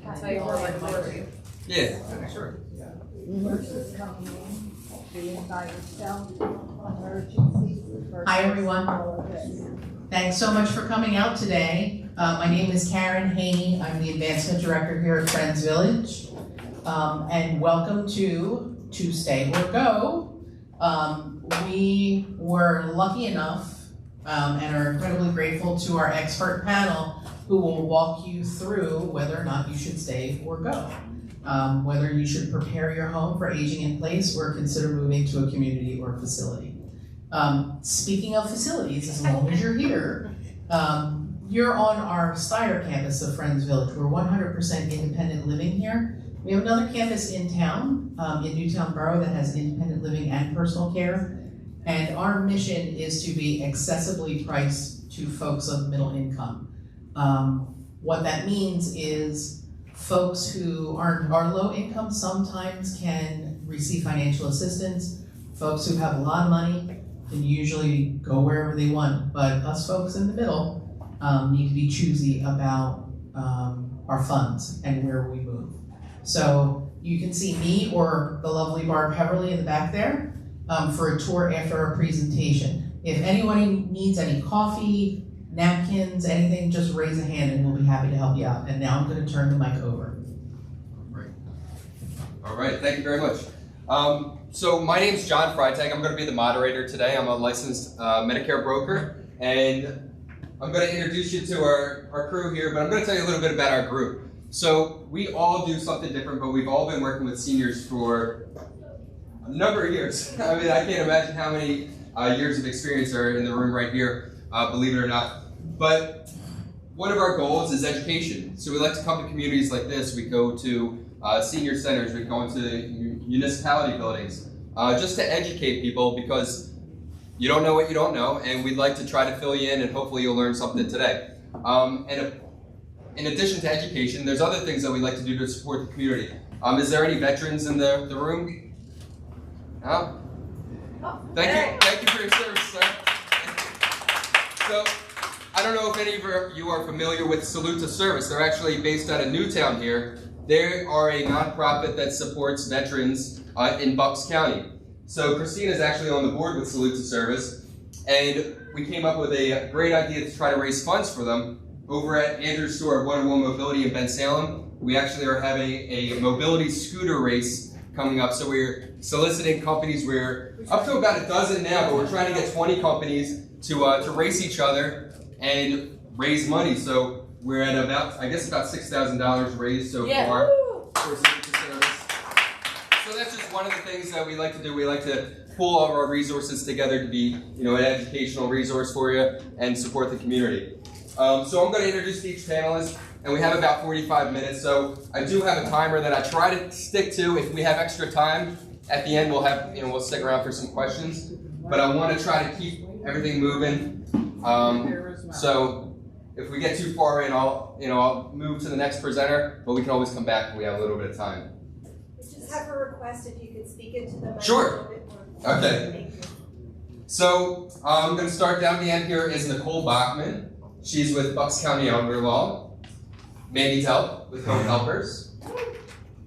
can tell you more about Mandy. Yeah, sure. Versus coming in, being by yourself, emergencies. Hi, everyone. All of this. Thanks so much for coming out today. My name is Karen Haney. I'm the Advancement Director here at Friends Village. And welcome to Stay or Go. We were lucky enough and are incredibly grateful to our expert panel who will walk you through whether or not you should stay or go. Whether you should prepare your home for aging in place or consider moving to a community or facility. Speaking of facilities, as long as you're here, you're on our Steyer campus of Friends Village. We're 100% independent living here. We have another campus in town, in Newtown Borough, that has independent living and personal care. And our mission is to be accessibly priced to folks of middle income. What that means is folks who are low income sometimes can receive financial assistance. Folks who have a lot of money can usually go wherever they want, but us folks in the middle need to be choosy about our funds and where we move. So you can see me or the lovely Barb Heverly in the back there for a tour after our presentation. If anyone needs any coffee, napkins, anything, just raise a hand and we'll be happy to help you out. And now I'm going to turn the mic over. Great. All right, thank you very much. So my name's John Freitag. I'm going to be the moderator today. I'm a licensed Medicare broker, and I'm going to introduce you to our crew here, but I'm going to tell you a little bit about our group. So we all do something different, but we've all been working with seniors for a number of years. I mean, I can't imagine how many years of experience are in the room right here. Believe it or not. But one of our goals is education. So we like to come to communities like this. We go to senior centers, we go into municipality buildings, just to educate people, because you don't know what you don't know, and we'd like to try to fill you in, and hopefully you'll learn something today. And in addition to education, there's other things that we like to do to support the community. Is there any veterans in the room? No? Thank you for your service, sir. So, I don't know if any of you are familiar with Salute to Service. They're actually based out of Newtown here. They are a nonprofit that supports veterans in Bucks County. So Christina is actually on the board with Salute to Service, and we came up with a great idea to try to raise funds for them. Over at Andrew's store, 101 Mobility in Ben Salem, we actually are having a mobility scooter race coming up. So we're soliciting companies. We're up to about a dozen now, but we're trying to get 20 companies to race each other and raise money. So we're at about $6,000 raised so far for Salute to Service. So that's just one of the things that we like to do. We like to pull all of our resources together to be, an educational resource for you and support the community. So I'm going to introduce each panelist, and we have about 45 minutes. So I do have a timer that I try to stick to. If we have extra time at the end, we'll stick around for some questions. But I want to try to keep everything moving. So if we get too far in, I'll move to the next presenter, but we can always come back if we have a little bit of time. Just have a request if you could speak into the mic. Sure. A little bit more. Okay. Thank you. So I'm going to start down the end here is Nicole Bachman. She's with Bucks County Elder Law. Mandy Delp with Home Helpers.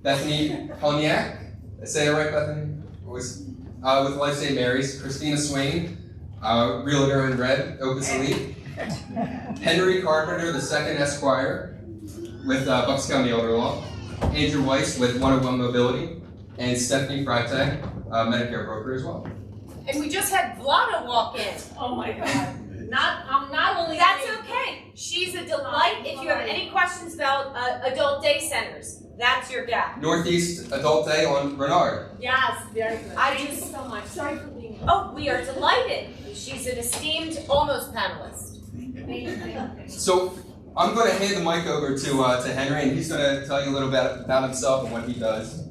Bethany Heleniak. Did I say that right, Bethany? With Life St. Mary's. Christina Swain, Realtor in Red, Opus Elite. Henry Carpenter, the second Esquire, with Bucks County Elder Law. Andrew Weiss with 101 Mobility. And Stephanie Freitag, Medicare broker as well. And we just had Vlada walk in. Oh my God. Not only That's okay. She's a delight. If you have any questions about adult day centers, that's your gal. Northeast Adult Day on Bernard. Yes, very good. Thank you so much. Sorry for being here. Oh, we are delighted. She's an esteemed almost panelist. So I'm going to hand the mic over to Henry, and he's going to tell you a little bit about himself and what he does.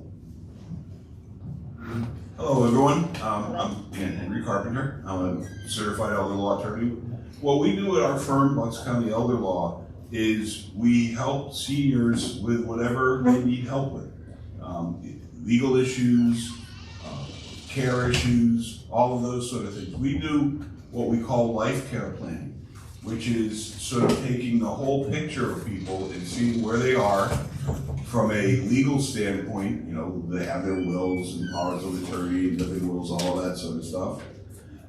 Hello, everyone. I'm again Henry Carpenter. I'm a certified elder law attorney. What we do at our firm, Bucks County Elder Law, is we help seniors with whatever they need help with. Legal issues, care issues, all of those sort of things. We do what we call life care planning, which is sort of taking the whole picture of people and seeing where they are from a legal standpoint, you know, they have their wills and powers of attorney, living wills, all that sort of stuff.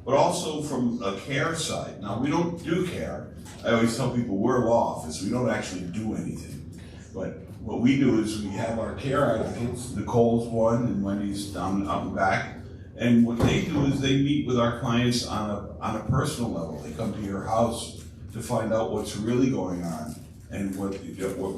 But also from a care side. Now, we don't do care. I always tell people we're a law office. We don't actually do anything. But what we do is we have our care advocates. Nicole's one and Mandy's down out the back. And what they do is they meet with our clients on a personal level. They come to your house to find out what's really going on and what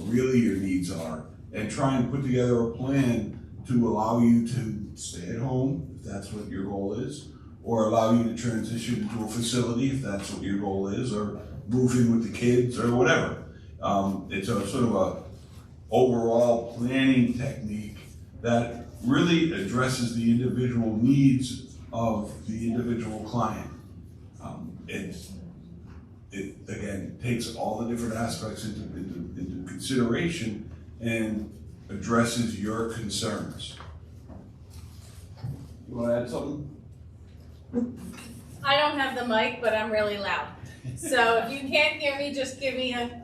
really your needs are, and try and put together a plan to allow you to stay at home, if that's what your goal is, or allow you to transition into a facility, if that's what your goal is, or move in with the kids, or whatever. It's a sort of a overall planning technique that really addresses the individual needs of the individual client. It again takes all the different aspects into consideration and addresses your concerns. You want to add something? I don't have the mic, but I'm really loud. So if you can't hear me, just give me a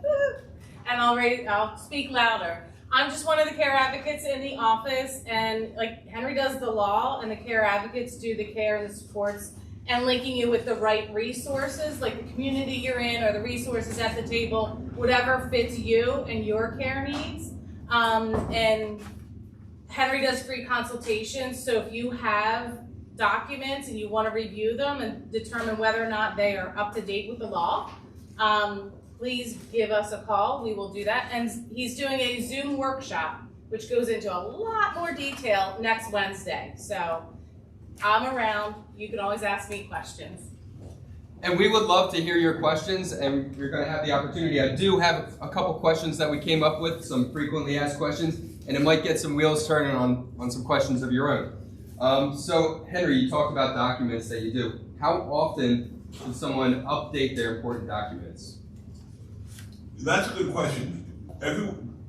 and I'll speak louder. I'm just one of the care advocates in the office, and like Henry does the law and the care advocates do the care and the supports and linking you with the right resources, like the community you're in or the resources at the table, whatever fits you and your care needs. And Henry does free consultations, so if you have documents and you want to review them and determine whether or not they are up to date with the law, please give us a call. We will do that. And he's doing a Zoom workshop, which goes into a lot more detail next Wednesday. So I'm around. You can always ask me questions. And we would love to hear your questions, and you're going to have the opportunity. I do have a couple questions that we came up with, some frequently asked questions, and it might get some wheels turning on some questions of your own. So, Henry, you talked about documents that you do. How often should someone update their important documents? That's a good question.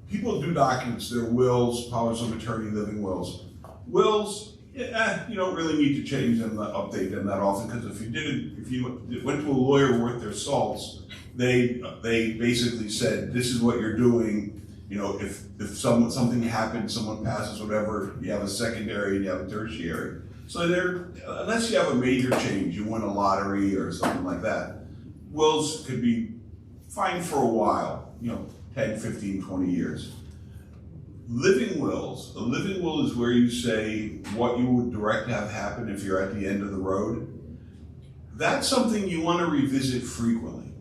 People do documents, their wills, powers of attorney, living wills. Wills, you don't really need to change them, update them that often, because if you went to a lawyer worth their salts, they basically said, this is what you're doing. You know, if something happens, someone passes, whatever, you have a secondary and you have a tertiary. So unless you have a major change, you win a lottery or something like that, wills could be fine for a while, 10, 15, 20 years. Living wills, a living will is where you say what you would direct to have happen if you're at the end of the road. That's something you want to revisit frequently.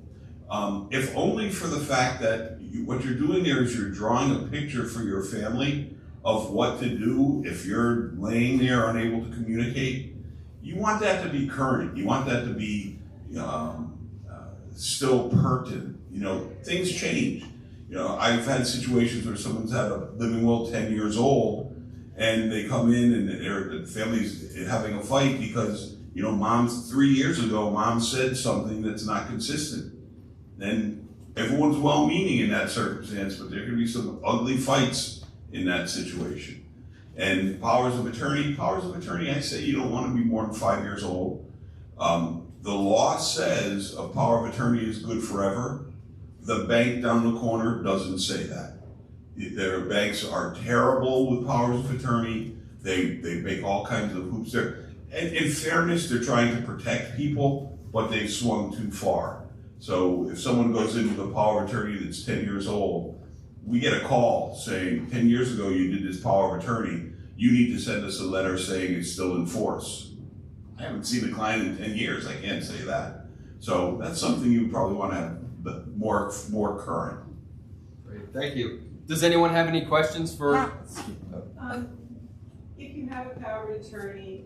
If only for the fact that what you're doing there is you're drawing a picture for your family of what to do if you're laying there unable to communicate. You want that to be current. You want that to be still pertinent. Things change. I've had situations where someone's had a living will 10 years old, and they come in and the family's having a fight because, mom's 3 years ago, mom said something that's not consistent. And everyone's well-meaning in that circumstance, but there can be some ugly fights in that situation. And powers of attorney, I say you don't want to be more than 5 years old. The law says a power of attorney is good forever. The bank down the corner doesn't say that. Their banks are terrible with powers of attorney. They make all kinds of hoops there. And in fairness, they're trying to protect people, but they've swung too far. So if someone goes in with a power of attorney that's 10 years old, we get a call saying, 10 years ago you did this power of attorney, you need to send us a letter saying it's still in force. I haven't seen the client in 10 years, I can't say that. So that's something you probably want to have more current. Great, thank you. Does anyone have any questions for? If you have a power of attorney,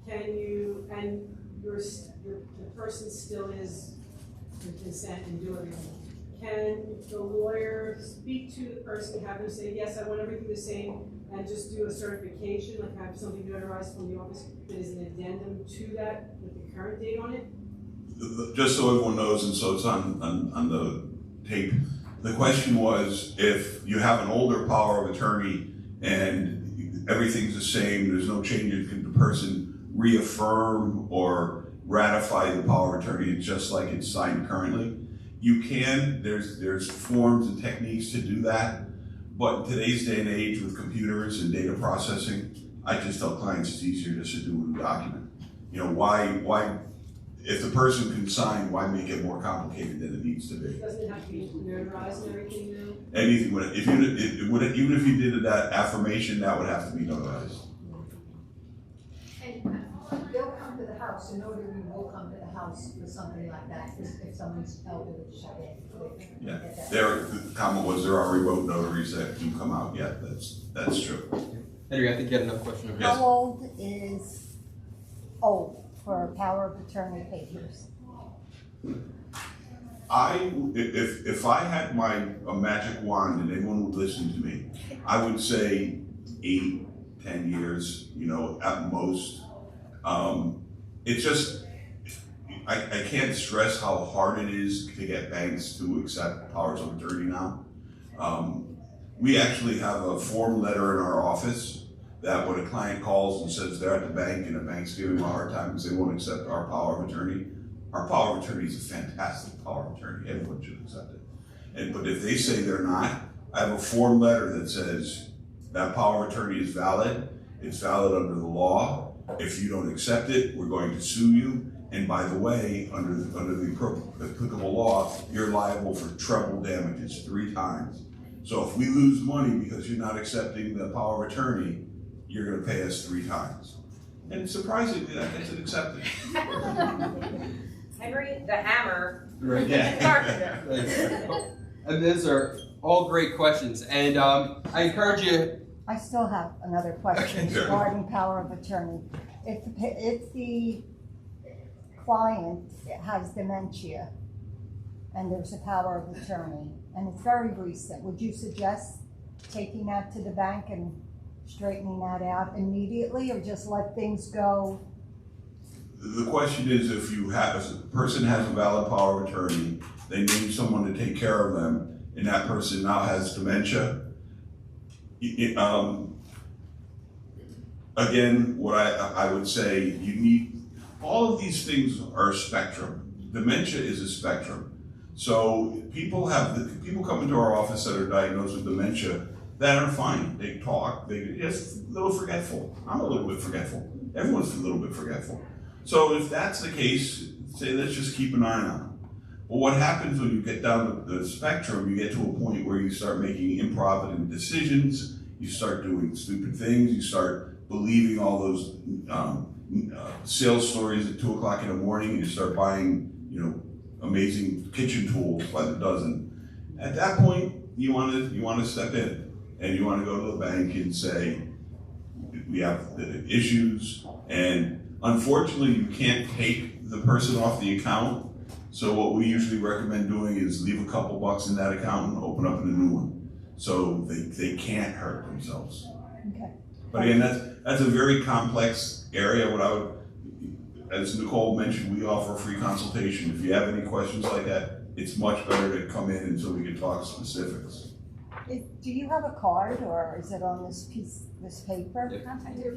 can you, and the person still is to consent and do everything, can the lawyer speak to the person, have them say, yes, I want everything the same, and just do a certification, like have something notarized from the office that is an addendum to that with the current date on it? Just so everyone knows, and so it's on the tape, the question was, if you have an older power of attorney and everything's the same, there's no changes, can the person reaffirm or ratify the power of attorney just like it's signed currently? You can, there's forms and techniques to do that, But in today's day and age with computers and data processing, I just tell clients it's easier just to do a document. You know, why, if the person can sign, why make it more complicated than it needs to be? Doesn't it have to be notarized and everything now? Anything would, even if you did that affirmation, that would have to be notarized. And they'll come to the house, a notary will come to the house for something like that, if someone's elderly, shut in. Yeah, the comment was there are remote notaries that do come out. Yeah, that's true. Henry, I think you had another question. Yes. How old is old for power of attorney papers? If I had a magic wand and anyone would listen to me, I would say 8, 10 years, you know, at most. It's just, I can't stress how hard it is to get banks to accept powers of attorney now. We actually have a form letter in our office that when a client calls and says they're at the bank and the bank's giving them a hard time because they won't accept our power of attorney, our power of attorney is a fantastic power of attorney. Everyone should accept it. But if they say they're not, I have a form letter that says that power of attorney is valid. It's valid under the law. If you don't accept it, we're going to sue you. And by the way, under the applicable law, you're liable for treble damages 3 times. So if we lose money because you're not accepting the power of attorney, you're going to pay us 3 times. And surprisingly, that gets it accepted. Henry the Hammer. Right. Carpenter. And those are all great questions. And I encourage you. I still have another question regarding power of attorney. If the client has dementia and there's a power of attorney and it's very recent, would you suggest taking that to the bank and straightening that out immediately, or just let things go? The question is, if a person has a valid power of attorney, they need someone to take care of them, and that person now has dementia. Again, what I would say, you need, all of these things are a spectrum. Dementia is a spectrum. So people come into our office that are diagnosed with dementia that are fine. They talk, they're just a little forgetful. I'm a little bit forgetful. Everyone's a little bit forgetful. So if that's the case, say let's just keep an eye on them. But what happens when you get down the spectrum, you get to a point where you start making improvident decisions, you start doing stupid things, you start believing all those sales stories at 2 o'clock in the morning, and you start buying, you know, amazing kitchen tools by the dozen. At that point, you want to step in, and you want to go to the bank and say, we have the issues, and unfortunately, you can't take the person off the account. So what we usually recommend doing is leave a couple bucks in that account and open up a new one, so they can't hurt themselves. Okay. But again, that's a very complex area. What I would, as Nicole mentioned, we offer a free consultation. If you have any questions like that, it's much better to come in and so we can talk specifics. Do you have a card, or is it on this paper? You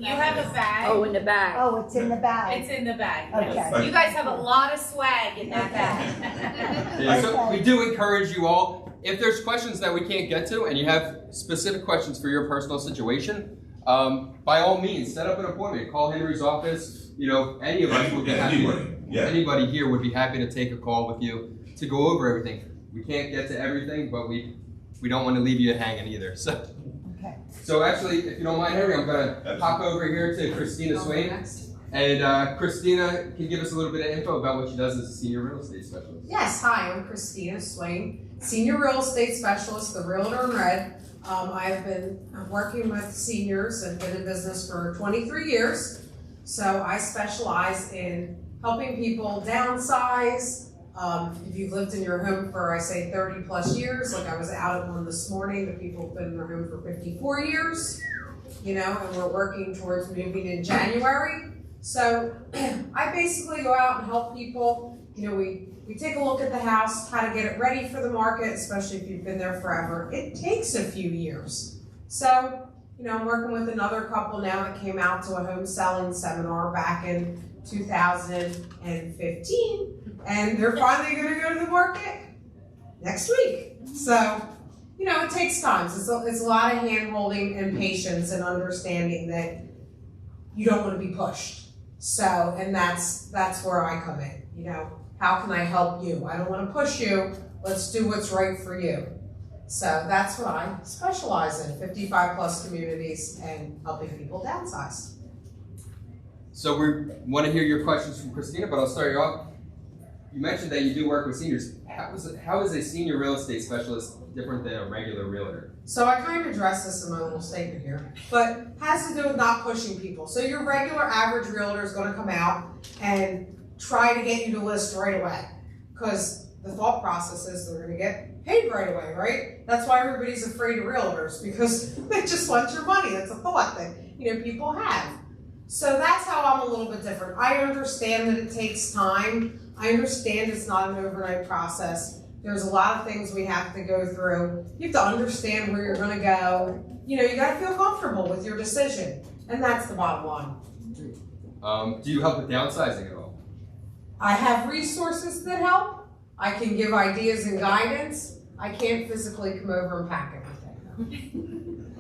have a bag. Oh, in the bag. Oh, it's in the bag. It's in the bag. Okay. Yes. You guys have a lot of swag in that bag. Yeah, so we do encourage you all, if there's questions that we can't get to and you have specific questions for your personal situation, by all means, set up an appointment. Call Henry's office. You know, any of us would be happy. Anybody here would be happy to take a call with you to go over everything. We can't get to everything, but we don't want to leave you hanging either. So actually, if you don't mind, Henry, I'm going to hop over here to Christina Swain. And Christina can give us a little bit of info about what she does as a senior real estate specialist. Yes, hi, I'm Christina Swain, Senior Real Estate Specialist, the Realtor in Red. I've been working with seniors and been in business for 23 years. So I specialize in helping people downsize. If you've lived in your home for, I say, 30 plus years, like I was out at one this morning, the people have been in their home for 54 years, you know, and we're working towards moving in January. So I basically go out and help people. You know, we take a look at the house, how to get it ready for the market, especially if you've been there forever. It takes a few years. So, you know, I'm working with another couple now that came out to a home selling seminar back in 2015, and they're finally going to go to the market next week. So, you know, it takes time. It's a lot of hand holding and patience and understanding that you don't want to be pushed. So, and that's where I come in, you know, how can I help you? I don't want to push you, let's do what's right for you. So that's what I specialize in, 55 plus communities and helping people downsize. So we want to hear your questions from Christina, but I'll start you off. You mentioned that you do work with seniors. How is a senior real estate specialist different than a regular realtor? So I kind of addressed this in my little statement here, but has to do with not pushing people. So your regular average realtor is going to come out and try to get you to list right away, because the thought process is they're going to get paid right away, right? That's why everybody's afraid of realtors, because they just want your money. That's a thought that, you know, people have. So that's how I'm a little bit different. I understand that it takes time. I understand it's not an overnight process. There's a lot of things we have to go through. You have to understand where you're going to go. You know, you got to feel comfortable with your decision, and that's the bottom line. Do you help with downsizing at all? I have resources that help. I can give ideas and guidance. I can't physically come over and pack everything.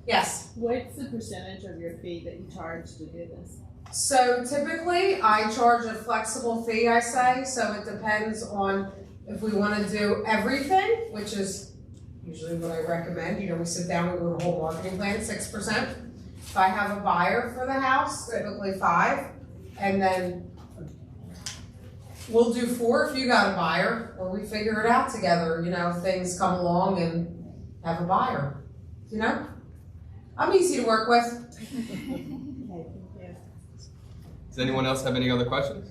Yes? What's the percentage of your fee that you charge to do this? So typically, I charge a flexible fee, I say. So it depends on if we want to do everything, which is usually what I recommend. You know, we sit down, we do a whole marketing plan, 6%. If I have a buyer for the house, typically 5%. And then we'll do 4% if you got a buyer, or we figure it out together, you know, if things come along and have a buyer, you know? I'm easy to work with. Does anyone else have any other questions?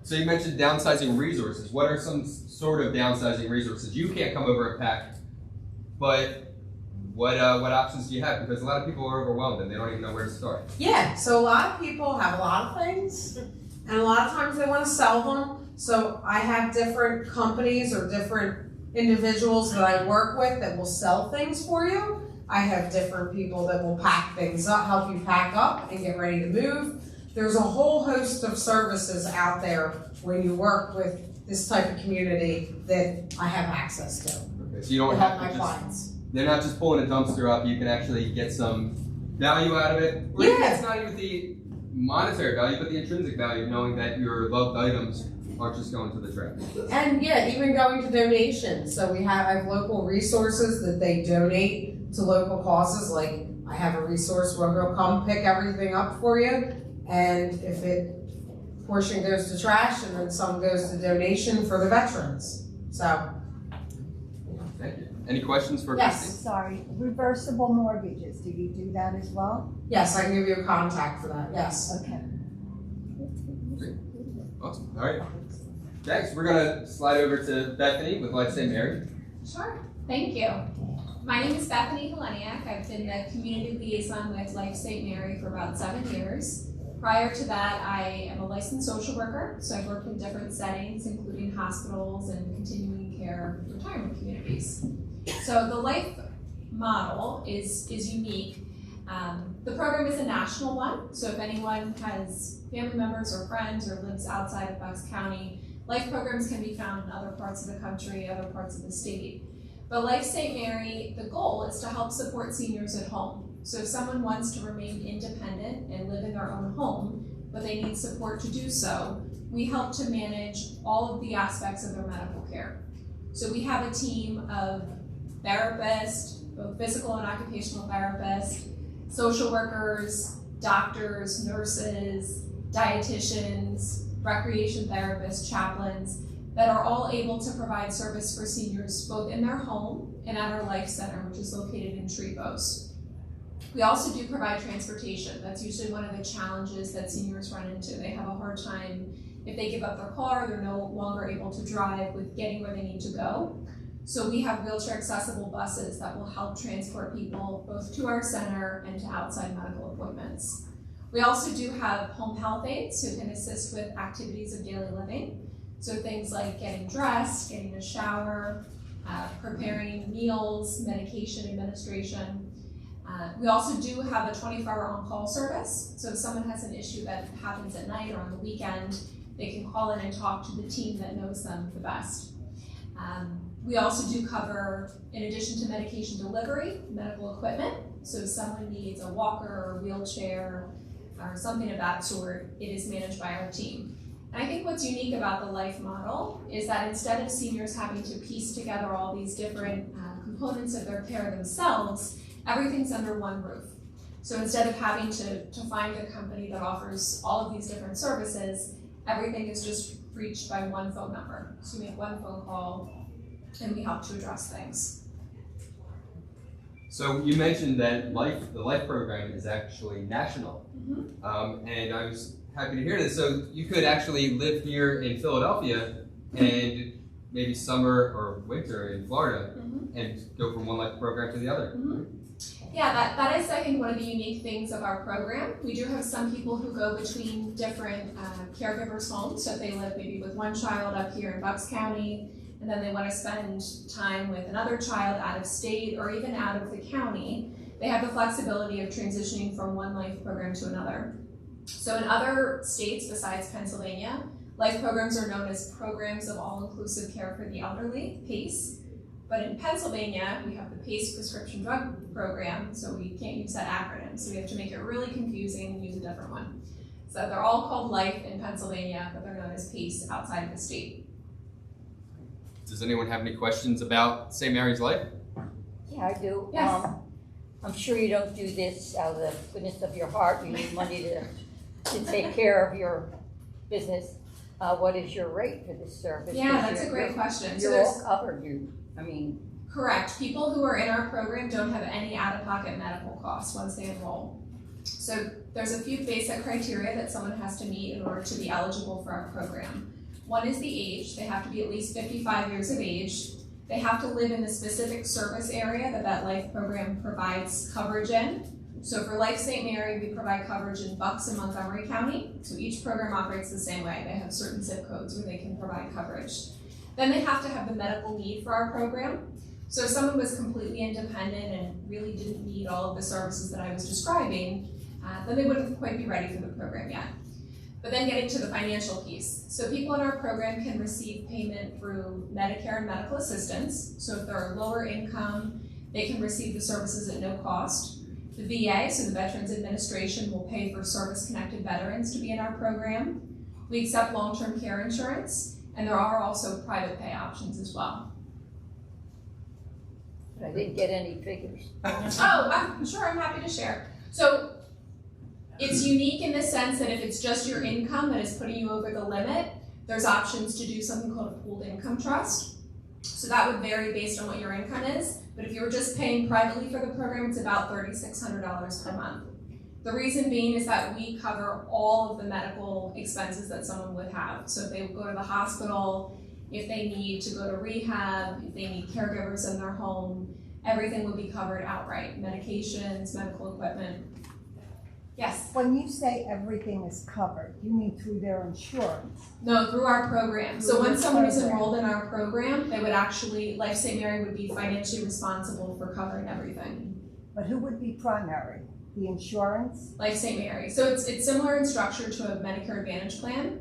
So you mentioned downsizing resources. What are some sort of downsizing resources? You can't come over and pack, but what options do you have? Because a lot of people are overwhelmed and they don't even know where to start. Yeah, so a lot of people have a lot of things, and a lot of times they want to sell them. So I have different companies or different individuals that I work with that will sell things for you. I have different people that will pack things up, help you pack up and get ready to move. There's a whole host of services out there when you work with this type of community that I have access to. Okay, so you don't help have my to clients. They're not just pulling a dumpster up, you can actually get some value out of it. Or Yeah. even it's not even the monetary value, but the intrinsic value of knowing that your loved items aren't just going to the trash. And yeah, even going to donations. So I have local resources that they donate to local causes. Like I have a resource where they'll come pick everything up for you, and if portion goes to trash and then some goes to donation for the veterans. So. Thank you. Any questions for Yes. Christine? Sorry, reversible mortgages, do you do that as well? Yes, I can give you a contact for that, yes. Okay. Awesome. All right. Next, we're going to slide over to Bethany with Life St. Mary. Sure. Thank you. My name is Bethany Heleniak. I've been the community liaison with Life St. Mary for about 7 years. Prior to that, I am a licensed social worker, so I've worked in different settings, including hospitals and continuing care retirement communities. So the Life model is unique. The program is a national one, so if anyone has family members or friends or lives outside of Bucks County, Life programs can be found in other parts of the country, other parts of the state. But Life St. Mary, the goal is to help support seniors at home. So if someone wants to remain independent and live in their own home, but they need support to do so, we help to manage all of the aspects of their medical care. So we have a team of therapists, both physical and occupational therapists, social workers, doctors, nurses, dietitians, recreation therapists, chaplains, that are all able to provide service for seniors both in their home and at our Life Center, which is located in Trevose. We also do provide transportation. That's usually one of the challenges that seniors run into. They have a hard time, if they give up their car, they're no longer able to drive, with getting where they need to go. So we have wheelchair accessible buses that will help transport people both to our center and to outside medical appointments. We also do have home health aides who can assist with activities of daily living. So things like getting dressed, getting a shower, preparing meals, medication administration. We also do have a 24-hour on-call service. So if someone has an issue that happens at night or on the weekend, they can call in and talk to the team that knows them the best. We also do cover, in addition to medication delivery, medical equipment. So if someone needs a walker or a wheelchair or something of that sort, it is managed by our team. And I think what's unique about the Life model is that instead of seniors having to piece together all these different components of their care themselves, everything's under one roof. So instead of having to find a company that offers all of these different services, everything is just reached by one phone number. So we make one phone call and we help to address things. So you mentioned that the Life program is actually national, and I was happy to hear this. So you could actually live here in Philadelphia and maybe summer or winter in Florida and go from one Life program to the other. Yeah, that is, I think, one of the unique things of our program. We do have some people who go between different caregivers' homes. So if they live maybe with one child up here in Bucks County, and then they want to spend time with another child out of state or even out of the county, they have the flexibility of transitioning from one Life program to another. So in other states besides Pennsylvania, Life programs are known as Programs of All-Inclusive Care for the Elderly, PACE. But in Pennsylvania, we have the PACE prescription drug program, so we can't use that acronym. So we have to make it really confusing and use a different one. So they're all called Life in Pennsylvania, but they're known as PACE outside of the state. Does anyone have any questions about St. Mary's Life? Yeah, I do. Yes. I'm sure you don't do this out of the goodness of your heart. You need money to take care of your business. What is your rate for this service? Yeah, that's a great question. So You're all covered, Correct. People who are in our program don't have any out-of-pocket medical costs once they enroll. So there's a few basic criteria that someone has to meet in order to be eligible for our program. One is the age. They have to be at least 55 years of age. They have to live in the specific service area that Life program provides coverage in. So for Life St. Mary, we provide coverage in Bucks and Montgomery County. So each program operates the same way. They have certain zip codes where they can provide coverage. Then they have to have the medical need for our program. So if someone was completely independent and really didn't need all of the services that I was describing, then they wouldn't quite be ready for the program yet. But then getting to the financial piece. So people in our program can receive payment through Medicare and medical assistance. So if they're lower income, they can receive the services at no cost. The VA, so the Veterans Administration, will pay for service-connected veterans to be in our program. We accept long-term care insurance, and there are also private pay options as well. I didn't get any figures. Oh, I'm sure, I'm happy to share. So it's unique in the sense that if it's just your income that is putting you over the limit, there's options to do something called a pooled income trust. So that would vary based on what your income is. But if you were just paying privately for the program, it's about $3,600 per month. The reason being is that we cover all of the medical expenses that someone would have. So if they go to the hospital, if they need to go to rehab, if they need caregivers in their home, everything would be covered outright. Medications, medical equipment. Yes? When you say everything is covered, you mean through their insurance? No, through our program. So when someone is enrolled in our program, they would actually, Life St. Mary would be financially responsible for covering everything. But who would be primary? The insurance? Life St. Mary. So it's similar in structure to a Medicare Advantage plan.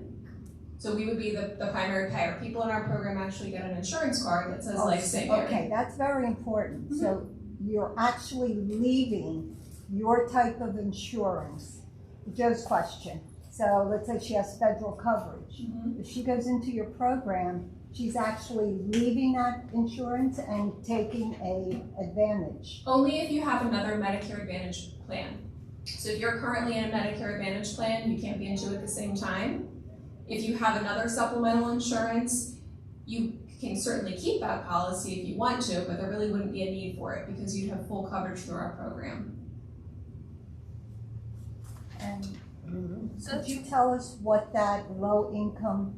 So we would be the primary payer. People in our program actually get an insurance card that says Life St. Mary. Okay, that's very important. Mm-hmm. So you're actually leaving your type of insurance. Joe's question. So let's say she has federal coverage. Mm-hmm. If she goes into your program, she's actually leaving that insurance and taking a advantage. Only if you have another Medicare Advantage plan. So if you're currently in a Medicare Advantage plan, you can't be in two at the same time. If you have another supplemental insurance, you can certainly keep that policy if you want to, but there really wouldn't be a need for it because you'd have full coverage through our program. And could you tell us what that low income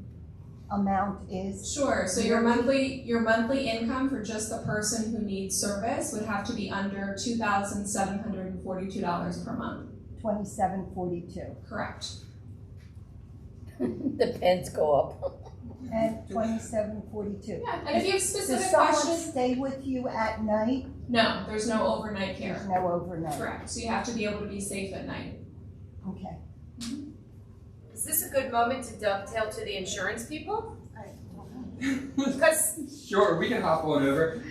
amount is? Sure. So your monthly income for just the person who needs service would have to be under $2,742 per month. $2,742. Correct. The pens go up. And $2,742. Yeah. And if you have specific questions, questions, does someone stay with you at night? No, there's no overnight care. There's no overnight. Correct. So you have to be able to be safe at night. Okay. Is this a good moment to dovetail to the insurance people? Because Sure, we can hop on over.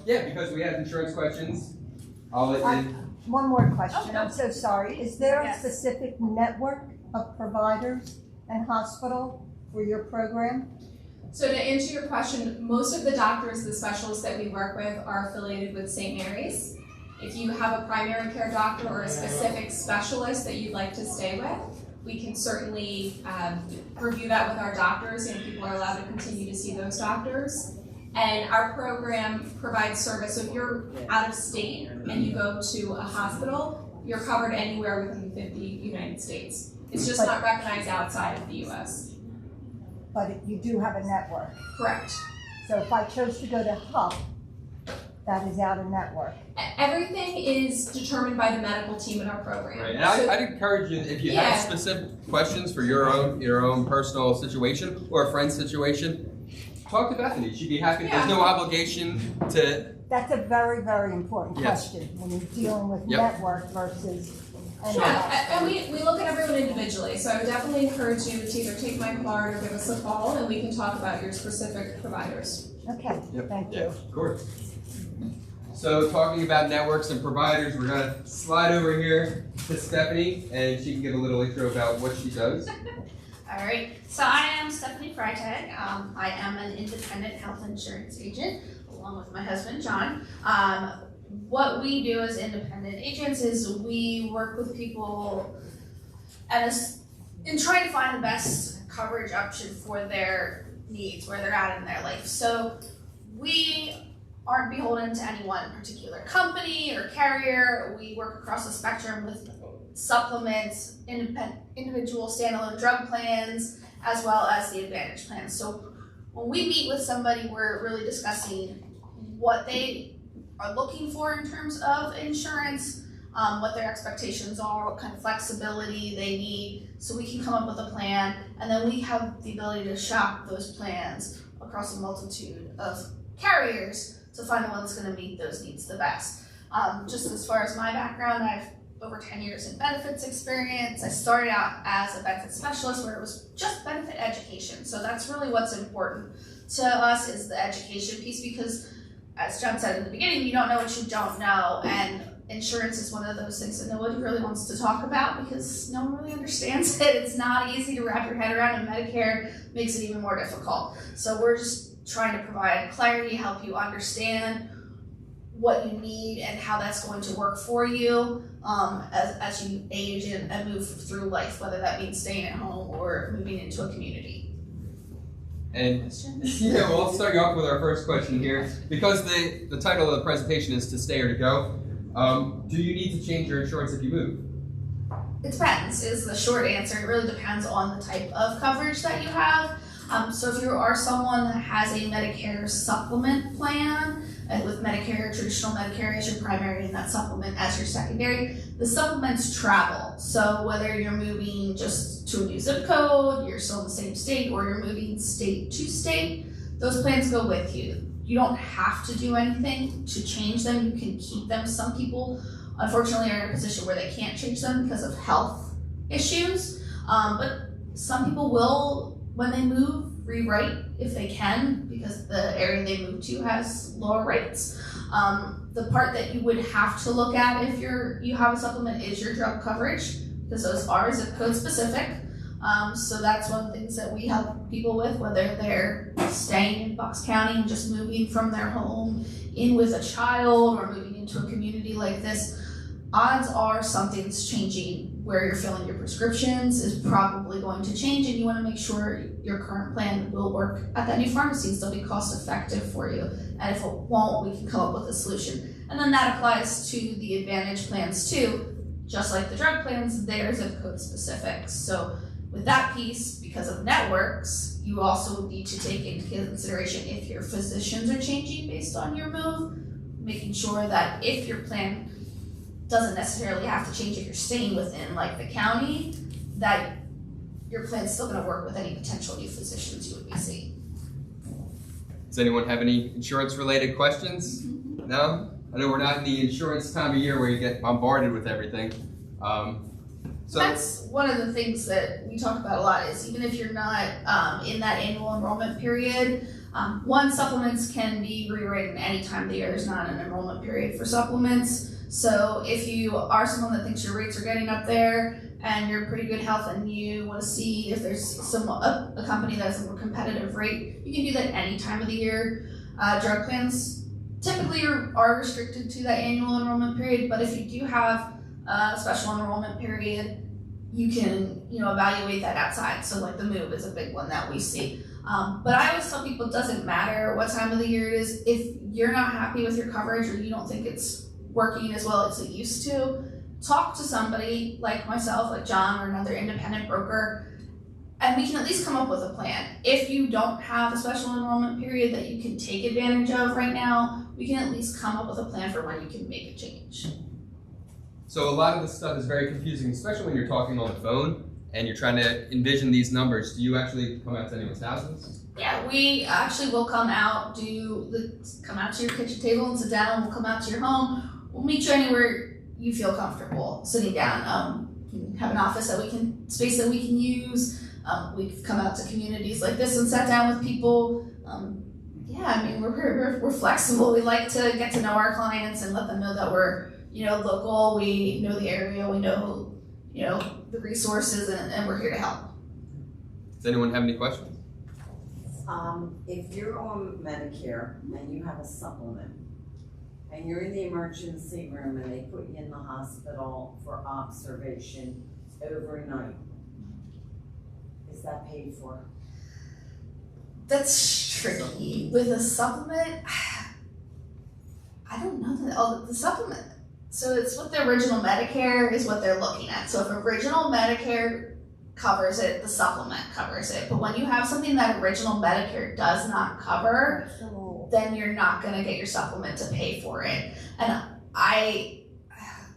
Yeah, because we have insurance questions. I'll let you. One more question, Oh, I'm so sorry. Is there a Yes. specific network of providers and hospital for your program? So to answer your question, most of the doctors, the specialists that we work with are affiliated with St. Mary's. If you have a primary care doctor or a specific specialist that you'd like to stay with, we can certainly review that with our doctors, and people are allowed to continue to see those doctors. And our program provides service, so if you're out of state and you go to a hospital, you're covered anywhere within 50 United States. It's just not recognized outside of the US. But you do have a network. Correct. So if I chose to go to HUP, that is out of network. Everything is determined by the medical team in our program. Right, and So- I'd encourage you, if you Yeah. have specific questions for your own personal situation or a friend's situation, talk to Bethany. She'd be happy. Yeah. There's no obligation to. That's a very, very important Yes. question when you're dealing with Yep. network versus. Sure, and we look at everyone individually, so I would definitely encourage you to either take my card or give us a call, and we can talk about your specific providers. Okay, Yep. thank you. Of course. So talking about networks and providers, we're gonna slide over here to Stephanie, and she can give a little intro about what she does. All right, so I am Stephanie Freitag. I am an independent health insurance agent along with my husband, John. What we do as independent agents is we work with people in trying to find the best coverage option for their needs, where they're at in their life. So we aren't beholden to any one particular company or carrier. We work across the spectrum with supplements, individual standalone drug plans, as well as the Advantage plan. So when we meet with somebody, we're really discussing what they are looking for in terms of insurance, what their expectations are, what kind of flexibility they need, so we can come up with a plan, and then we have the ability to shop those plans across a multitude of carriers to find the one that's going to meet those needs the best. Just as far as my background, I have over 10 years in benefits experience. I started out as a benefits specialist where it was just benefit education. So that's really what's important to us, is the education piece, because as John said in the beginning, you don't know what you don't know, and insurance is one of those things that nobody really wants to talk about because no one really understands it. It's not easy to wrap your head around, and Medicare makes it even more difficult. So we're just trying to provide clarity, help you understand what you need and how that's going to work for you as you age and move through life, whether that means staying at home or moving into a community. And yeah, well, let's start off with our first question here. Because the title of the presentation is To Stay or To Go, do you need to change your insurance if you move? It depends, is the short answer. It really depends on the type of coverage that you have. So if you are someone that has a Medicare supplement plan, with Medicare, traditional Medicare as your primary and that supplement as your secondary, the supplements travel. So whether you're moving just to a new zip code, you're still in the same state, or you're moving state to state, those plans go with you. You don't have to do anything to change them. You can keep them. Some people, unfortunately, are in a position where they can't change them because of health issues. But some people will, when they move, rewrite if they can, because the area they move to has lower rates. The part that you would have to look at if you have a supplement is your drug coverage, because those are zip code specific. So that's one of the things that we help people with, whether they're staying in Bucks County and just moving from their home in with a child, or moving into a community like this. Odds are something's changing. Where you're filling your prescriptions is probably going to change, and you want to make sure your current plan will work at that new pharmacy and still be cost effective for you. And if it won't, we can come up with a solution. And then that applies to the Advantage plans too. Just like the drug plans, they're zip code specific. So with that piece, because of networks, you also need to take into consideration if your physicians are changing based on your move, making sure that if your plan doesn't necessarily have to change if you're staying within like the county, that your plan's still going to work with any potential new physicians you would be seeing. Does anyone have any insurance related questions? No? I know we're not in the insurance time of year where you get bombarded with everything. So that's one of the things that we talk about a lot, is even if you're not in that annual enrollment period, One, supplements can be rewritten any time of the year. There's not an enrollment period for supplements. So if you are someone that thinks your rates are getting up there and you're in pretty good health and you want to see if there's a company that has a more competitive rate, you can do that any time of the year. Drug plans typically are restricted to that annual enrollment period, but if you do have a special enrollment period, you can, evaluate that outside. So like the move is a big one that we see. But I always tell people it doesn't matter what time of the year it is. If you're not happy with your coverage or you don't think it's working as well as it used to, talk to somebody like myself, like John, or another independent broker, and we can at least come up with a plan. If you don't have a special enrollment period that you can take advantage of right now, we can at least come up with a plan for when you can make a change. So a lot of this stuff is very confusing, especially when you're talking on the phone and you're trying to envision these numbers. Do you actually come out to anyone's houses? Yeah, we actually will come out to your kitchen table and sit down. We'll come out to your home. We'll meet you anywhere you feel comfortable sitting down. We can have an office space that we can use. We've come out to communities like this and sat down with people. We're flexible. We like to get to know our clients and let them know that we're, local. We know the area. We know, the resources, and we're here to help. Does anyone have any questions? If you're on Medicare and you have a supplement and you're in the emergency room and they put you in the hospital for observation overnight, is that paid for? That's tricky. With a supplement, I don't know that. The supplement. So it's what the original Medicare is what they're looking at. So if original Medicare covers it, the supplement covers it. But when you have something that original Medicare does not cover, then you're not going to get your supplement to pay for it. And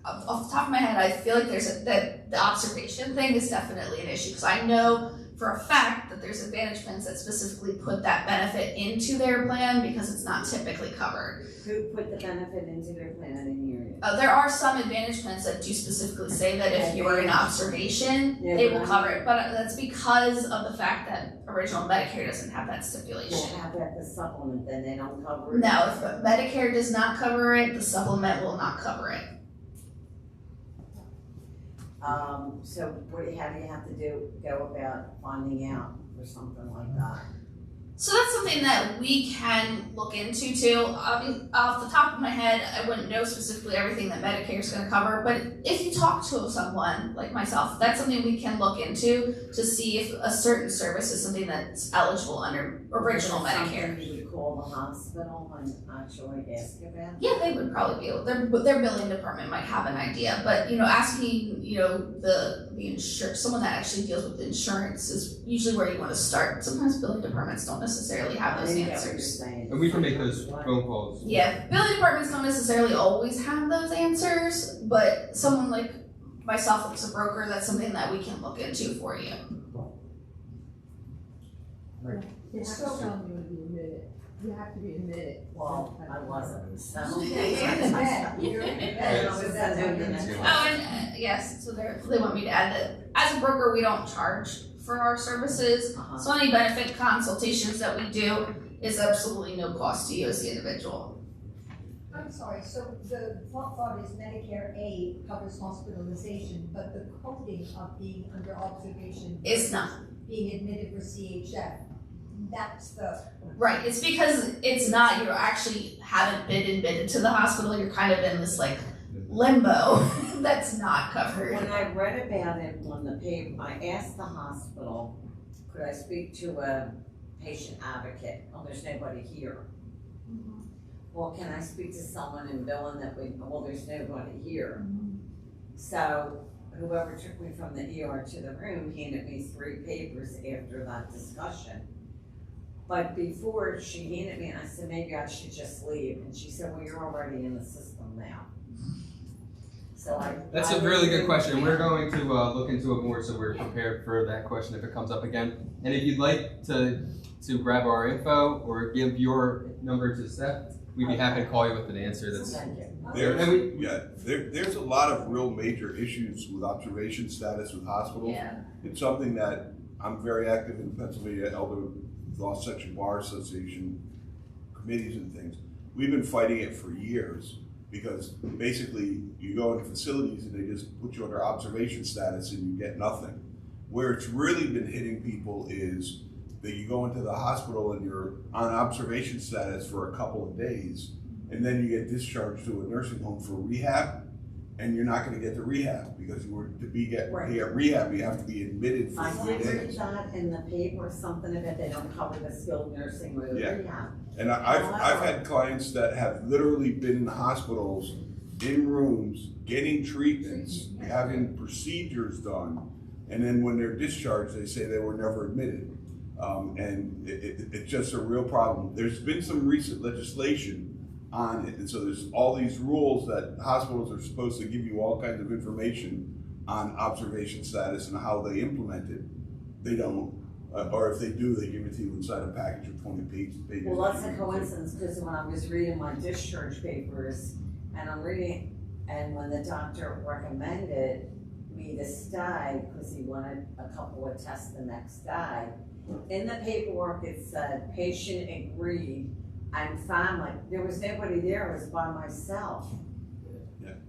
off the top of my head, I feel like that the observation thing is definitely an issue, because I know for a fact that there's Advantage plans that specifically put that benefit into their plan because it's not typically covered. Who put the benefit into their plan? I didn't hear you. There are some Advantage plans that do specifically say that if you're in observation, they will cover it. But that's because of the fact that original Medicare doesn't have that stipulation. Well, how about the supplement? Then they don't cover it? No, if Medicare does not cover it, the supplement will not cover it. So how do you have to go about finding out for something like that? So that's something that we can look into too. Off the top of my head, I wouldn't know specifically everything that Medicare is going to cover, but if you talk to someone like myself, that's something we can look into to see if a certain service is something that's eligible under original Medicare. You would call the hospital and actually ask about? Yeah, they would probably be able. Their billing department might have an idea, but asking the someone that actually deals with insurance is usually where you want to start. Sometimes billing departments don't necessarily have those answers. And we can make those phone calls. Yeah, billing departments don't necessarily always have those answers, but someone like myself that's a broker, that's something that we can look into for you. You're still telling me to be admitted. You have to be admitted. Well, I wasn't. So. You're in bed. Oh, and yes, so they want me to add that as a broker, we don't charge for our services. So any benefit consultations that we do is absolutely no cost to you as the individual. I'm sorry, so the thought is Medicare A covers hospitalization, but the coding of being under observation is not being admitted for CHF. That's the right. It's because it's not. You actually haven't been admitted to the hospital. You're kind of in this like limbo that's not covered. When I read about it on the paper, I asked the hospital, could I speak to a patient advocate? Oh, there's nobody here. Mm-hmm. Well, can I speak to someone in billing well, there's nobody here. Mm-hmm. So whoever took me from the ER to the room handed me 3 papers after that discussion. But before she handed me, I said, maybe I should just leave. And she said, well, you're already in the system now. So That's a really good question. We're going to look into it more so we're prepared for that question if it comes up again. And if you'd like to grab our info or give your number to Steph, we'd be happy to call you with an answer. There's a lot of real major issues with observation status with hospitals. Yeah. It's something that I'm very active in Pennsylvania Elder Law Section Bar Association committees and things. We've been fighting it for years because basically you go into facilities and they just put you under observation status and you get nothing. Where it's really been hitting people is that you go into the hospital and you're on observation status for a couple of days, and then you get discharged to a nursing home for rehab, and you're not going to get the rehab because you were to get rehab, you have to be admitted for 3 days. I read that in the paper, something about they don't cover the skilled nursing with rehab. And I've had clients that have literally been in hospitals, in rooms, getting treatments, having procedures done, and then when they're discharged, they say they were never admitted. And it's just a real problem. There's been some recent legislation on it, and so there's all these rules that hospitals are supposed to give you all kinds of information on observation status and how they implement it. They don't, or if they do, they give it to you inside a package of 20 pages. Well, that's a coincidence, because when I was reading my discharge papers, and I'm reading, and when the doctor recommended me to stay, because he wanted a couple of tests the next day, in the paperwork it said patient agreed and family. There was nobody there, it was by myself.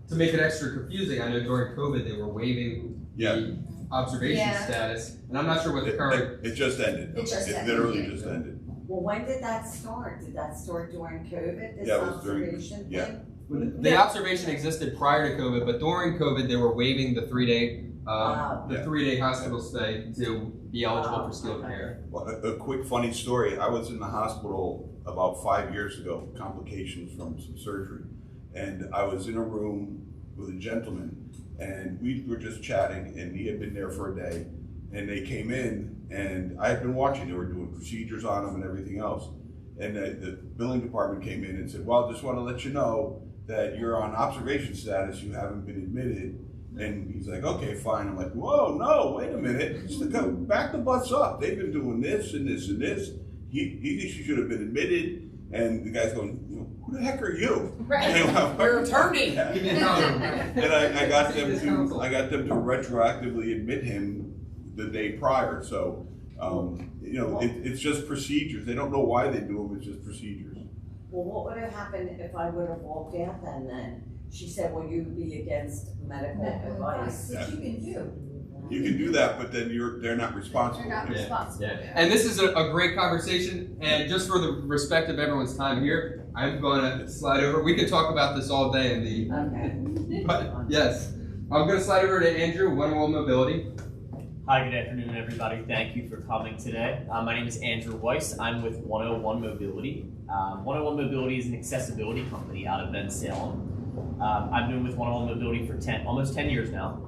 To make it extra confusing, I know during COVID they were waiving the observation status, and I'm not sure what the current. It just ended. It literally just ended. Well, when did that start? Did that start during COVID, this Yeah, it was observation thing? The observation existed prior to COVID, but during COVID they were waiving the 3-day 3-day hospital stay to be eligible for skilled care. Well, a quick funny story. I was in the hospital about 5 years ago, complications from some surgery. And I was in a room with a gentleman and we were just chatting, and he had been there for a day, and they came in and I had been watching, they were doing procedures on him and everything else. And the billing department came in and said, well, just want to let you know that you're on observation status, you haven't been admitted. And he's like, okay, fine. I'm like, whoa, no, wait a minute. Back the butts up. They've been doing this and this and this. He thinks you should have been admitted. And the guy's going, who the heck are you? Right. You're an attorney. And I got them to retroactively admit him the day prior. So, it's just procedures. They don't know why they do them. It's just procedures. Well, what would have happened if I would have walked out then? She said, well, you'd be against medical advice. Which you can do. You can do that, but then they're not responsible. They're not responsible. Yeah. And this is a great conversation, and just for the respect of everyone's time here, I'm going to slide over. We could talk about this all day in the. Okay. But yes, I'm going to slide over to Andrew, 101 Mobility. Hi, good afternoon, everybody. Thank you for coming today. My name is Andrew Weiss. I'm with 101 Mobility. 101 Mobility is an accessibility company out of Bensalem. I've been with 101 Mobility for almost 10 years now.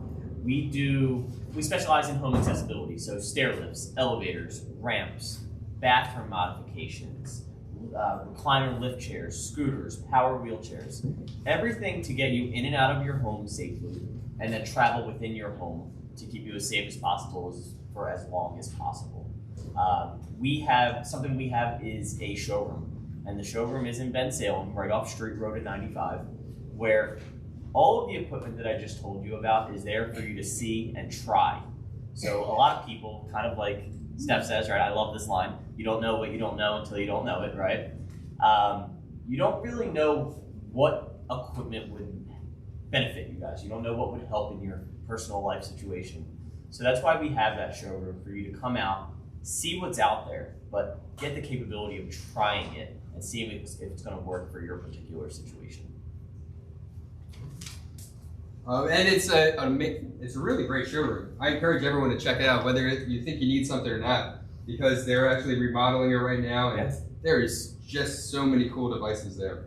We specialize in home accessibility, so stair lifts, elevators, ramps, bathroom modifications, recliner lift chairs, scooters, power wheelchairs, everything to get you in and out of your home safely, and then travel within your home to keep you as safe as possible for as long as possible. We have is a showroom, and the showroom is in Bensalem, right off Street Road at 95, where all of the equipment that I just told you about is there for you to see and try. So a lot of people, kind of like Steph says, right? I love this line. You don't know what you don't know until you don't know it, right? You don't really know what equipment would benefit you guys. You don't know what would help in your personal life situation. So that's why we have that showroom for you to come out, see what's out there, but get the capability of trying it and seeing if it's going to work for your particular situation. And it's a really great showroom. I encourage everyone to check it out, whether you think you need something or not, because they're actually remodeling it right now, and there is just so many cool devices there.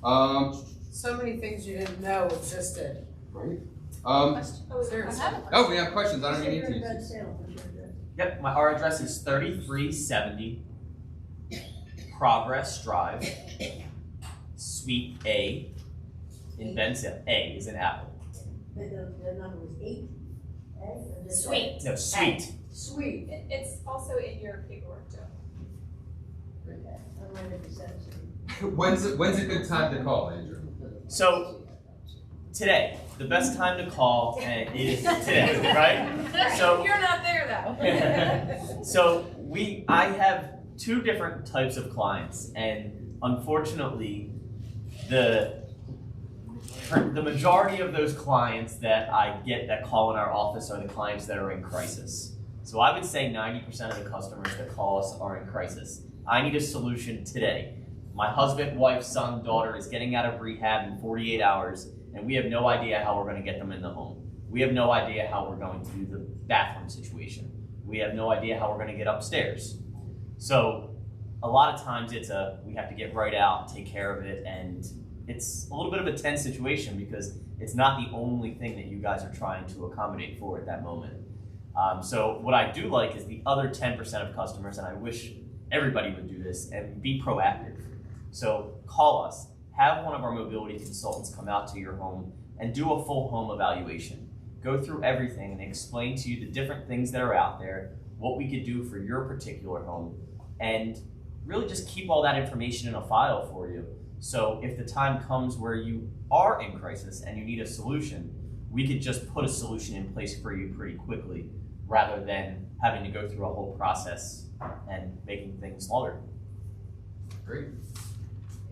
So many things you didn't know existed. Right. Seriously. We have questions. I don't even need to use these. Yep, our address is 3370 Progress Drive, Suite A in Bensalem. A is an apple. The number was 8. Sweet. No, Suite. Sweet. It's also in your paperwork, Joe. When's a good time to call, Andrew? So today, the best time to call is today, right? So you're not there though. So I have two different types of clients, and unfortunately, the majority of those clients that I get that call in our office are the clients that are in crisis. So I would say 90% of the customers that call us are in crisis. I need a solution today. My husband, wife, son, daughter is getting out of rehab in 48 hours, and we have no idea how we're going to get them in the home. We have no idea how we're going to do the bathroom situation. We have no idea how we're going to get upstairs. So a lot of times we have to get right out, take care of it, and it's a little bit of a tense situation because it's not the only thing that you guys are trying to accommodate for at that moment. So what I do like is the other 10% of customers, and I wish everybody would do this, and be proactive. So call us, have one of our mobility consultants come out to your home and do a full home evaluation. Go through everything and explain to you the different things that are out there, what we could do for your particular home, and really just keep all that information in a file for you. So if the time comes where you are in crisis and you need a solution, we could just put a solution in place for you pretty quickly, rather than having to go through a whole process and making things longer. Great.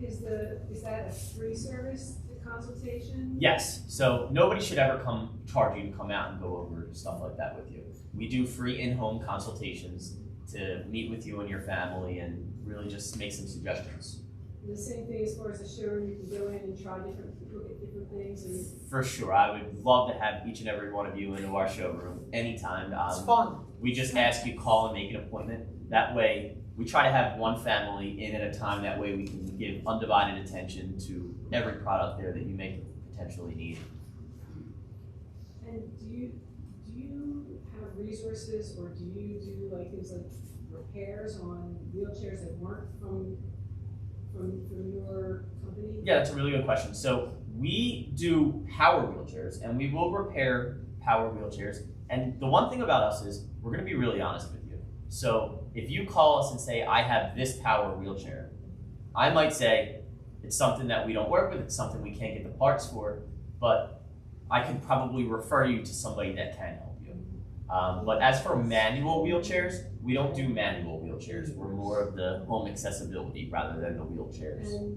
Is that a free service, the consultation? Yes, so nobody should ever charge you to come out and go over stuff like that with you. We do free in-home consultations to meet with you and your family and really just make some suggestions. And the same thing as far as the showroom, you can go in and try different things. And For sure, I would love to have each and every one of you into our showroom anytime. It's fun. We just ask you call and make an appointment. That way, we try to have one family in at a time. That way we can give undivided attention to every product there that you may potentially need. And do you have resources, or do you do like things like repairs on wheelchairs that weren't from your company? Yeah, that's a really good question. So we do power wheelchairs, and we will repair power wheelchairs. And the one thing about us is we're going to be really honest with you. So if you call us and say, I have this power wheelchair, I might say it's something that we don't work with, it's something we can't get the parts for, but I could probably refer you to somebody that can help you. But as for manual wheelchairs, we don't do manual wheelchairs. We're more of the home accessibility rather than the wheelchairs. And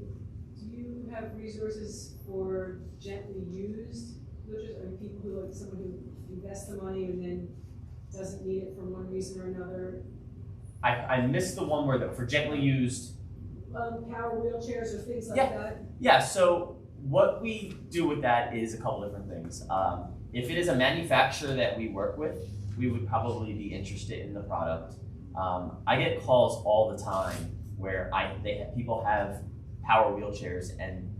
do you have resources for gently used wheelchairs? Or people who, like someone who invests the money and then doesn't need it for one reason or another? I missed the one where for gently used. Power wheelchairs or things like that? Yeah, so what we do with that is a couple different things. If it is a manufacturer that we work with, we would probably be interested in the product. I get calls all the time where people have power wheelchairs and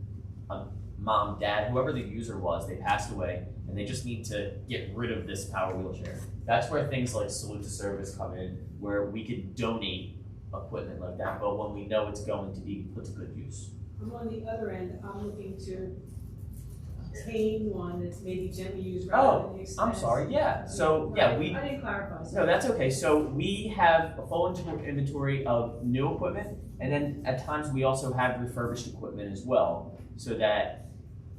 mom, dad, whoever the user was, they passed away and they just need to get rid of this power wheelchair. That's where things like Salute to Service come in, where we could donate equipment like that, but when we know it's going to be put to good use. I'm on the other end. I'm looking to obtain one that's maybe gently used rather than the expense. I'm sorry, yeah. So, yeah, I didn't clarify. No, that's okay. So we have a full inventory of new equipment, and then at times we also have refurbished equipment as well, so that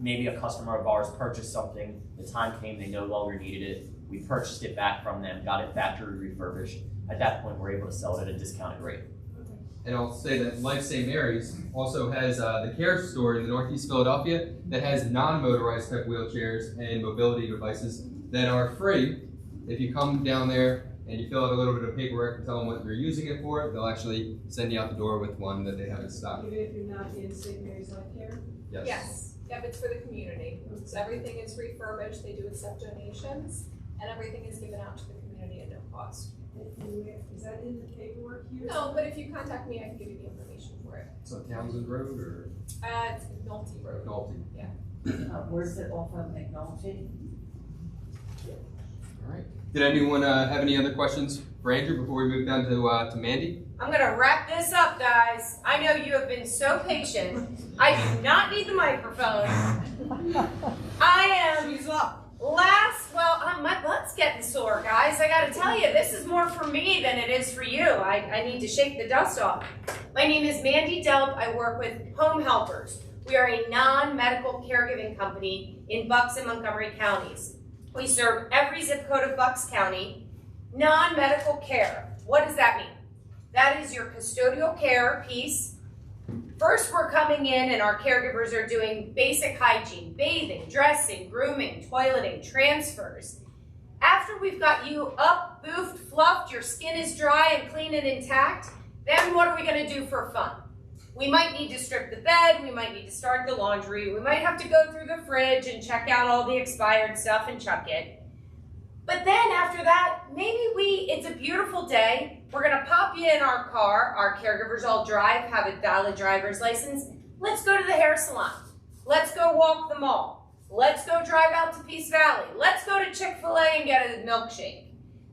maybe a customer of ours purchased something, the time came, they no longer needed it, we purchased it back from them, got it factory refurbished. At that point, we're able to sell it at a discounted rate. And I'll say that Life St. Mary's also has the care store in Northeast Philadelphia that has non-motorized type wheelchairs and mobility devices that are free. If you come down there and you fill out a little bit of paperwork and tell them what you're using it for, they'll actually send you out the door with one that they have in stock. Even if you're not in St. Mary's Life Care? Yes. Yes. Yep, it's for the community. So everything is refurbished, they do accept donations, and everything is given out to the community at no cost. Is that in the paperwork here? No, but if you contact me, I can give you the information for it. It's on Townsend Road or? It's McNulty Road. McNulty. Yeah. Where's it off of McNulty? All right. Did anyone have any other questions for Andrew before we move down to Mandy? I'm gonna wrap this up, guys. I know you have been so patient. I do not need the microphone. I am my butt's getting sore, guys. I gotta tell you, this is more for me than it is for you. I need to shake the dust off. My name is Mandy Delp. I work with Home Helpers. We are a non-medical caregiving company in Bucks and Montgomery counties. We serve every zip code of Bucks County. Non-medical care. What does that mean? That is your custodial care piece. First, we're coming in and our caregivers are doing basic hygiene, bathing, dressing, grooming, toileting, transfers. After we've got you up, boofed, fluffed, your skin is dry and clean and intact, then what are we gonna do for fun? We might need to strip the bed, we might need to start the laundry, we might have to go through the fridge and check out all the expired stuff and chuck it. But then after that, maybe it's a beautiful day, we're gonna pop you in our car, our caregivers all drive, have a valid driver's license, let's go to the hair salon, let's go walk the mall, let's go drive out to Peace Valley, let's go to Chick-fil-A and get a milkshake.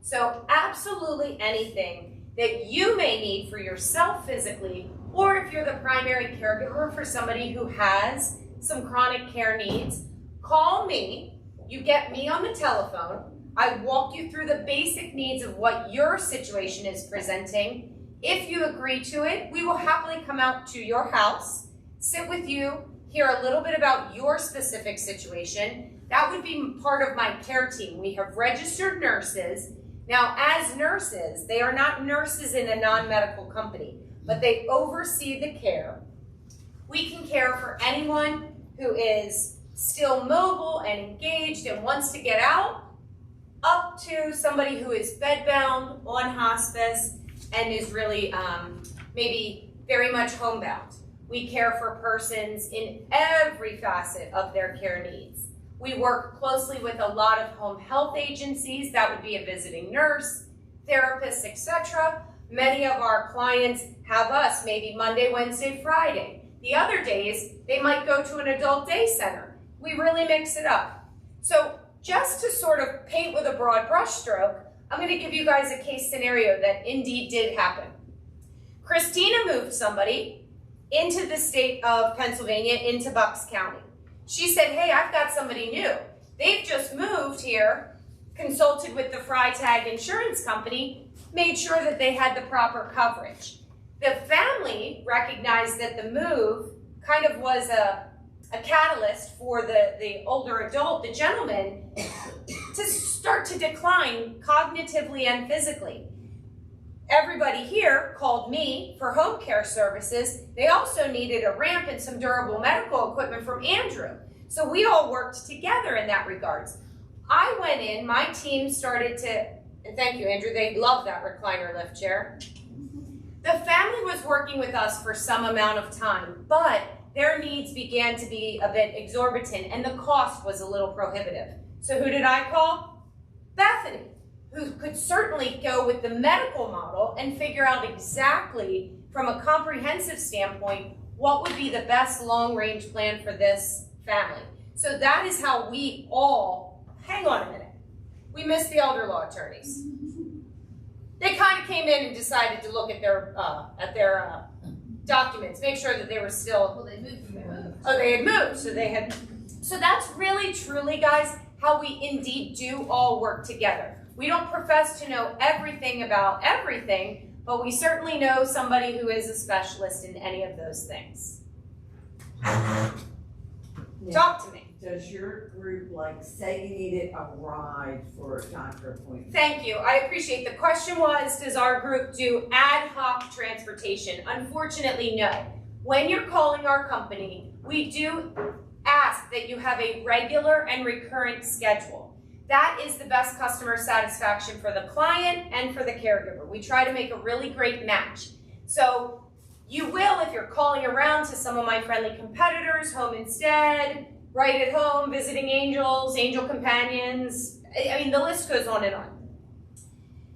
So absolutely anything that you may need for yourself physically, or if you're the primary caregiver for somebody who has some chronic care needs, call me, you get me on the telephone, I walk you through the basic needs of what your situation is presenting. If you agree to it, we will happily come out to your house, sit with you, hear a little bit about your specific situation. That would be part of my care team. We have registered nurses. Now, as nurses, they are not nurses in a non-medical company, but they oversee the care. We can care for anyone who is still mobile and engaged and wants to get out, up to somebody who is bedbound, on hospice, and is really maybe very much homebound. We care for persons in every facet of their care needs. We work closely with a lot of home health agencies. That would be a visiting nurse, therapists, etc. Many of our clients have us maybe Monday, Wednesday, Friday. The other days, they might go to an adult day center. We really mix it up. So just to sort of paint with a broad brushstroke, I'm going to give you guys a case scenario that indeed did happen. Christina moved somebody into the state of Pennsylvania, into Bucks County. She said, hey, I've got somebody new. They've just moved here, consulted with the Freitag insurance company, made sure that they had the proper coverage. The family recognized that the move kind of was a catalyst for the older adult, the gentleman, to start to decline cognitively and physically. Everybody here called me for home care services. They also needed a ramp and some durable medical equipment from Andrew. So we all worked together in that regards. I went in, my team started to, and thank you, Andrew, they love that recliner lift chair. The family was working with us for some amount of time, but their needs began to be a bit exorbitant and the cost was a little prohibitive. So who did I call? Bethany, who could certainly go with the medical model and figure out exactly from a comprehensive standpoint what would be the best long-range plan for this family. So that is how we all, hang on a minute, we missed the elder law attorneys. They kind of came in and decided to look at their documents, make sure that they were still. Well, they moved. Oh, they had moved, so they had. So that's really, truly, guys, how we indeed do all work together. We don't profess to know everything about everything, but we certainly know somebody who is a specialist in any of those things. Talk to me. Does your group, like, say you needed a ride for a doctor appointment? Thank you. I appreciate the question was, does our group do ad hoc transportation? Unfortunately, no. When you're calling our company, we do ask that you have a regular and recurrent schedule. That is the best customer satisfaction for the client and for the caregiver. We try to make a really great match. So you will, if you're calling around to some of my friendly competitors, Home Instead, Right at Home, Visiting Angels, Angel Companions, I mean, the list goes on and on.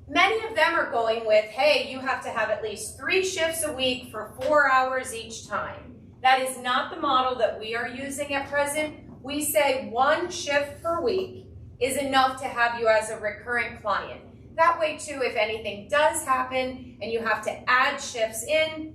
Many of them are going with, hey, you have to have at least 3 shifts a week for 4 hours each time. That is not the model that we are using at present. We say 1 shift per week is enough to have you as a recurrent client. That way, too, if anything does happen and you have to add shifts in,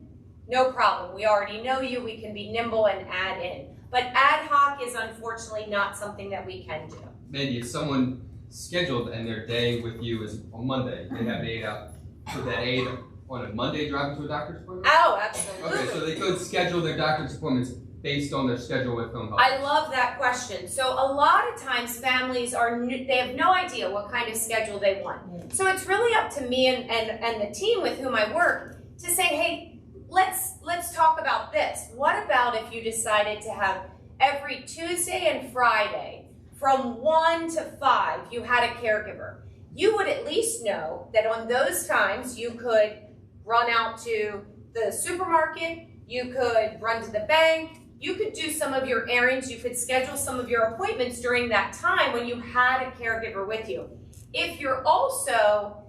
no problem. We already know you. We can be nimble and add in. But ad hoc is unfortunately not something that we can do. Mandy, if someone scheduled and their day with you is on Monday, they have an aide out for that aide on a Monday driving to a doctor's appointment? Oh, absolutely. Okay, so they could schedule their doctor's appointments based on their schedule with home health. I love that question. So a lot of times families they have no idea what kind of schedule they want. So it's really up to me and the team with whom I work. to say, hey, let's talk about this. What about if you decided to have every Tuesday and Friday from 1 to 5 you had a caregiver? You would at least know that on those times you could run out to the supermarket, you could run to the bank, you could do some of your errands, you could schedule some of your appointments during that time when you had a caregiver with you. If you're also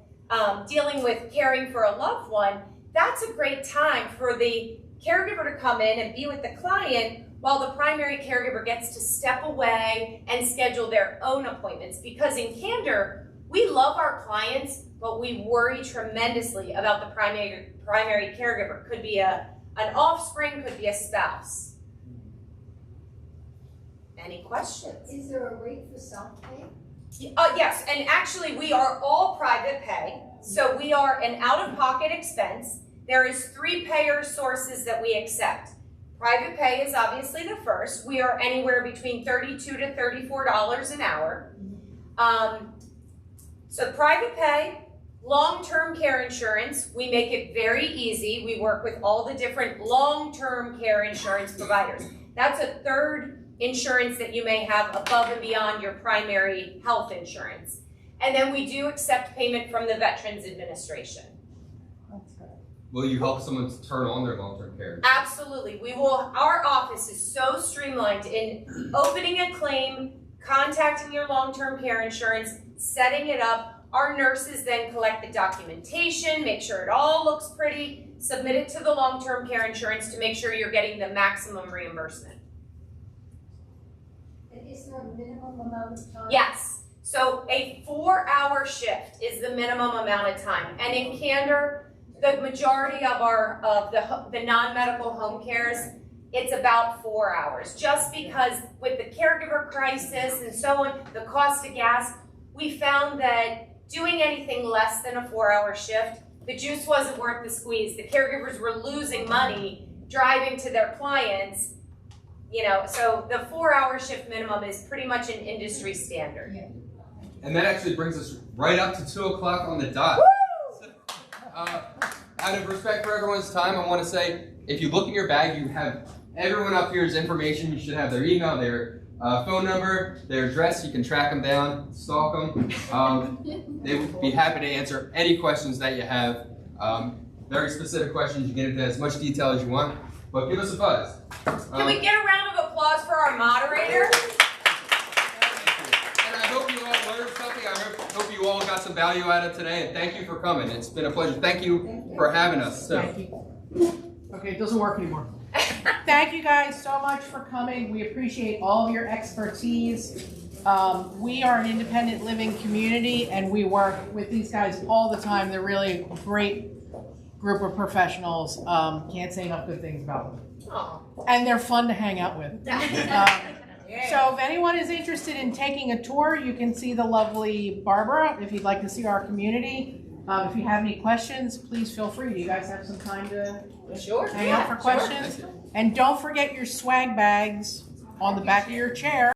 dealing with caring for a loved one, that's a great time for the caregiver to come in and be with the client while the primary caregiver gets to step away and schedule their own appointments. Because in candor, we love our clients, but we worry tremendously about the primary caregiver. Could be an offspring, could be a spouse. Any questions? Is there a rate for self-pay? Yes, and actually we are all private pay. So we are an out-of-pocket expense. There is 3 payer sources that we accept. Private pay is obviously the first. We are anywhere between $32 to $34 an hour. So private pay, long-term care insurance, we make it very easy. We work with all the different long-term care insurance providers. That's a third insurance that you may have above and beyond your primary health insurance. And then we do accept payment from the Veterans Administration. That's good. Will you help someone to turn on their long-term care? Absolutely. We will. Our office is so streamlined in opening a claim, contacting your long-term care insurance, setting it up. Our nurses then collect the documentation, make sure it all looks pretty, submit it to the long-term care insurance to make sure you're getting the maximum reimbursement. And is there a minimum amount of time? Yes. So a 4-hour shift is the minimum amount of time. And in candor, the majority of the non-medical home cares, it's about 4 hours. Just because with the caregiver crisis and so on, the cost of gas, we found that doing anything less than a 4-hour shift, the juice wasn't worth the squeeze. The caregivers were losing money driving to their clients. You know, so the 4-hour shift minimum is pretty much an industry standard. Yeah. And that actually brings us right up to 2 o'clock on the dot. Out of respect for everyone's time, I want to say, if you look in your bag, you have everyone up here's information. You should have their email, their phone number, their address. You can track them down, stalk them. They would be happy to answer any questions that you have. Very specific questions. You get into as much detail as you want. But give us a buzz. Can we get a round of applause for our moderator? And I hope you all learned something. I hope you all got some value out of today. And thank you for coming. It's been a pleasure. Thank you for having us. So. Thank you. Okay, it doesn't work anymore. Thank you guys so much for coming. We appreciate all of your expertise. We are an independent living community and we work with these guys all the time. They're really a great group of professionals. Can't say enough good things about them. Aww. And they're fun to hang out with. So if anyone is interested in taking a tour, you can see the lovely Barbara if you'd like to see our community. If you have any questions, please feel free. Do you guys have some time to hang out for questions? Sure. And don't forget your swag bags on the back of your chair.